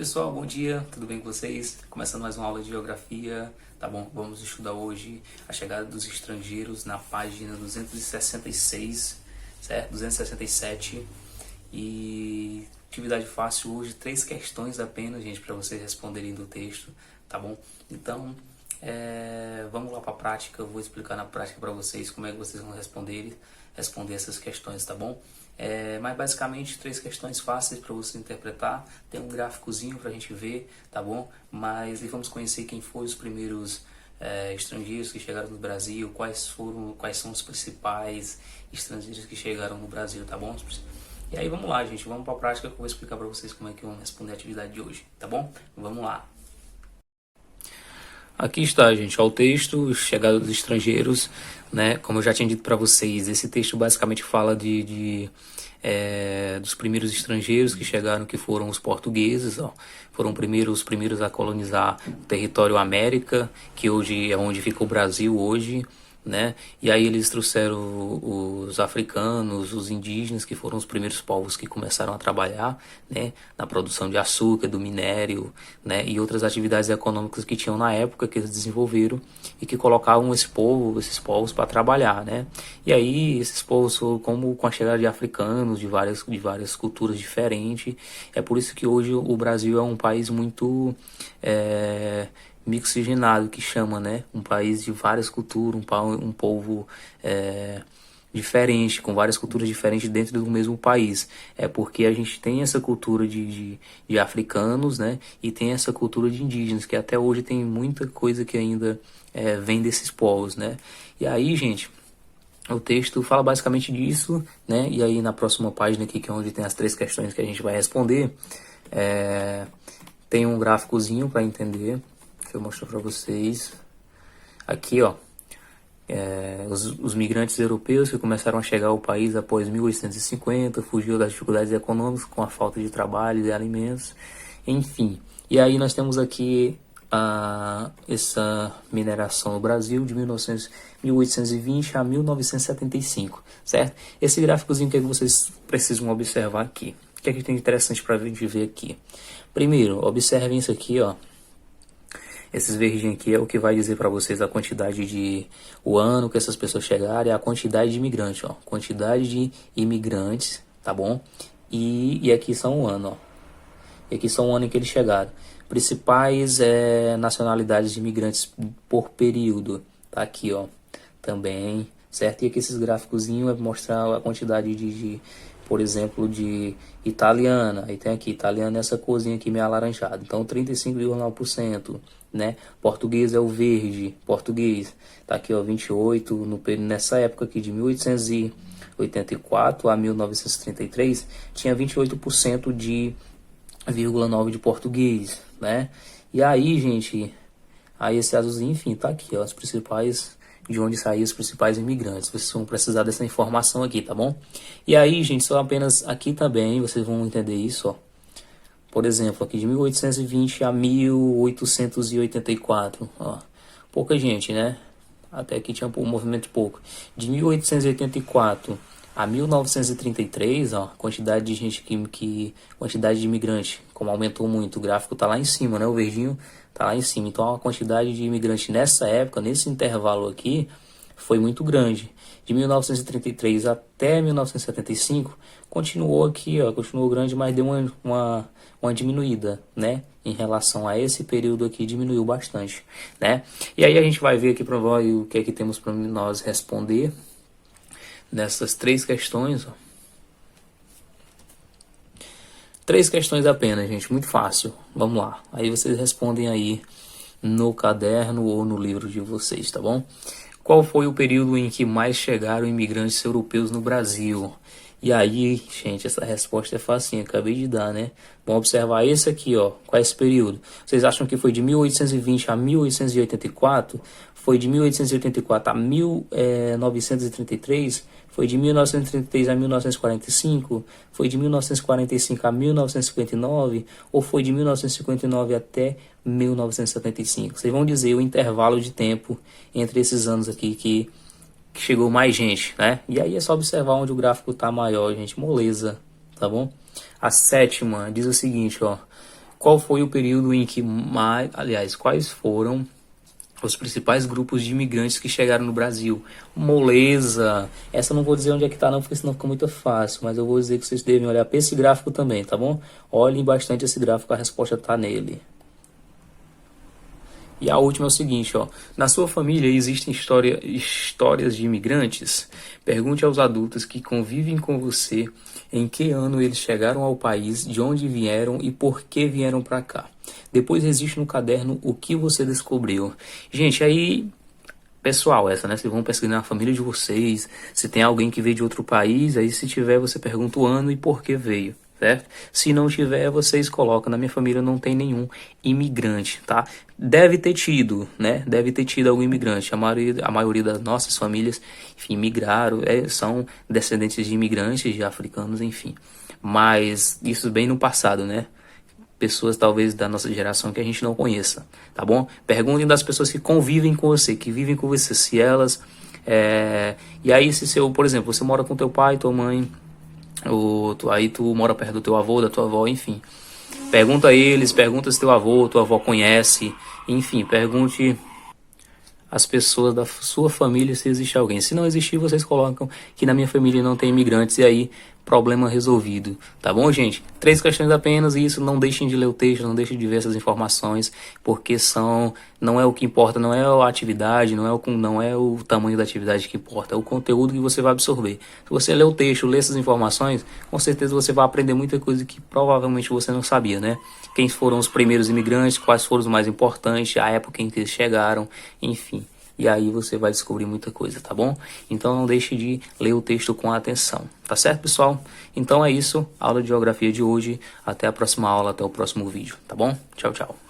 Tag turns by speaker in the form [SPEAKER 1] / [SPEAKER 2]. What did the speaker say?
[SPEAKER 1] pessoal, bom dia, tudo bem com vocês? Começando mais uma aula de geografia, tá bom? Vamos estudar hoje a chegada dos estrangeiros na página 266, certo? 267 e atividade fácil hoje, 3 questões apenas, gente, para vocês responderem do texto, tá bom? Então, vamos lá para a prática, eu vou explicar na prática para vocês como é que vocês vão responder essas questões, tá bom? Mas basicamente 3 questões fáceis para você interpretar, tem um gráficozinho para a gente ver, tá bom? Mas vamos conhecer quem foram os primeiros estrangeiros que chegaram no Brasil, quais são os principais estrangeiros que chegaram no Brasil, tá bom? E aí vamos lá, gente, vamos para a prática que eu vou explicar para vocês como é que vão responder a atividade de hoje, tá bom? Vamos lá. Aqui está, gente, ó, o texto, chegada dos estrangeiros, né? Como eu já tinha dito para vocês, esse texto basicamente fala dos primeiros estrangeiros que chegaram, que foram os portugueses, ó. Foram os primeiros a colonizar o território América, que hoje é onde fica o Brasil hoje, né? E aí eles trouxeram os africanos, os indígenas, que foram os primeiros povos que começaram a trabalhar, né, na produção de açúcar, do minério, né, e outras atividades econômicas que tinham na época que eles desenvolveram e que colocavam esses povos para trabalhar, né? E aí esses povos, como com a chegada de africanos, de várias culturas diferentes, é por isso que hoje o Brasil é um país muito mixigenado, que chama, né? Um país de várias culturas, um povo diferente, com várias culturas diferentes dentro do mesmo país. É porque a gente tem essa cultura de africanos, né? E tem essa cultura de indígenas, que até hoje tem muita coisa que ainda vem desses povos, né? E aí, gente, o texto fala basicamente disso, né? E aí na próxima página aqui, que é onde tem as 3 questões que a gente vai responder, tem um gráficozinho para entender. Deixa eu mostrar para vocês. Aqui, ó, os migrantes europeus que começaram a chegar ao país após 1850, fugiu das dificuldades econômicas com a falta de trabalho e alimentos, enfim. E aí nós temos aqui essa mineração no Brasil de 1820 a 1975, certo? Esse gráficozinho que vocês precisam observar aqui. O que é que tem de interessante para a gente ver aqui? Primeiro, observem isso aqui, ó. Esses verdinhos aqui é o que vai dizer para vocês a quantidade o ano que essas pessoas chegaram, e a quantidade de imigrantes, ó. Quantidade de imigrantes, tá bom? E aqui são o ano, ó. E aqui são o ano em que eles chegaram. Principais nacionalidades de imigrantes por período, tá aqui, ó. Também, certo? E aqui esses gráficozinhos é mostrar a quantidade por exemplo, de italiana. Aí tem aqui, italiana é essa corzinha aqui meio alaranjada. Então, 35,9%, né? Português é o verde, português. Tá aqui, ó, 28, nessa época aqui de 1884 a 1933, tinha 28% de 0,9% de português, né? E aí, gente, aí esse azulzinho, enfim, tá aqui, ó, as principais, de onde saíram os principais imigrantes. Vocês vão precisar dessa informação aqui, tá bom? E aí, gente, só apenas aqui também, vocês vão entender isso, ó. Por exemplo, aqui de 1820 a 1884, ó. Pouca gente, né? Até aqui tinha um movimento pouco. De 1884 a 1933, ó, quantidade de gente quantidade de imigrante, como aumentou muito, o gráfico tá lá em cima, né? O verdinho tá lá em cima. Então a quantidade de imigrante nessa época, nesse intervalo aqui, foi muito grande. De 1933 até 1975, continuou aqui, ó, continuou grande, mas deu uma diminuída, né? Em relação a esse período aqui, diminuiu bastante, né? E aí a gente vai ver aqui para o que é que temos para nós responder nessas 3 questões, ó. 3 questões apenas, gente, muito fácil. Vamos lá. Aí vocês respondem aí no caderno ou no livro de vocês, tá bom? Qual foi o período em que mais chegaram imigrantes europeus no Brasil? E aí, gente, essa resposta é facinha, acabei de dar, né? Vamos observar esse aqui, ó. Qual é esse período? Vocês acham que foi de 1820 a 1884? Foi de 1884 a 1933? Foi de 1933 a 1945? Foi de 1945 a 1959? Ou foi de 1959 até 1975? Vocês vão dizer o intervalo de tempo entre esses anos aqui que chegou mais gente, né? E aí é só observar onde o gráfico tá maior, gente, moleza, tá bom? A 7ª diz o seguinte, ó. qual foi o período em que mais, aliás, quais foram os principais grupos de imigrantes que chegaram no Brasil? Moleza. Essa eu não vou dizer onde é que tá não, porque senão fica muito fácil, mas eu vou dizer que vocês devem olhar para esse gráfico também, tá bom? Olhem bastante esse gráfico, a resposta tá nele. E a última é o seguinte, ó. Na sua família existem histórias de imigrantes? Pergunte aos adultos que convivem com você em que ano eles chegaram ao país, de onde vieram e por que vieram para cá. Depois existe no caderno o que você descobriu. Gente, aí, pessoal, essa, né? Vocês vão pesquisar na família de vocês, se tem alguém que veio de outro país, aí se tiver você pergunta o ano e por que veio. Certo? Se não tiver, vocês colocam. Na minha família não tem nenhum imigrante, tá? Deve ter tido, né? Deve ter tido algum imigrante. A maioria das nossas famílias, enfim, migraram, são descendentes de imigrantes, de africanos, enfim. Mas isso bem no passado, né? Pessoas talvez da nossa geração que a gente não conheça, tá bom? Perguntem das pessoas que convivem com você, que vivem com você, se elas... E aí, se seu, por exemplo, você mora com teu pai, tua mãe... aí tu mora perto do teu avô, da tua avó, enfim. Pergunta a eles, pergunta se teu avô, tua avó conhece, enfim, pergunte às pessoas da sua família se existe alguém. Se não existir, vocês colocam que na minha família não tem imigrantes e aí problema resolvido, tá bom, gente? 3 questões apenas e isso, não deixem de ler o texto, não deixem de ver essas informações, porque não é o que importa, não é a atividade, não é o tamanho da atividade que importa, é o conteúdo que você vai absorver. Se você ler o texto, ler essas informações, com certeza você vai aprender muita coisa que provavelmente você não sabia, né? Quem foram os primeiros imigrantes, quais foram os mais importantes, a época em que eles chegaram, enfim. E aí você vai descobrir muita coisa, tá bom? Então não deixe de ler o texto com atenção, tá certo, pessoal? Então é isso, aula de geografia de hoje. Até a próxima aula, até o próximo vídeo, tá bom? Tchau, tchau.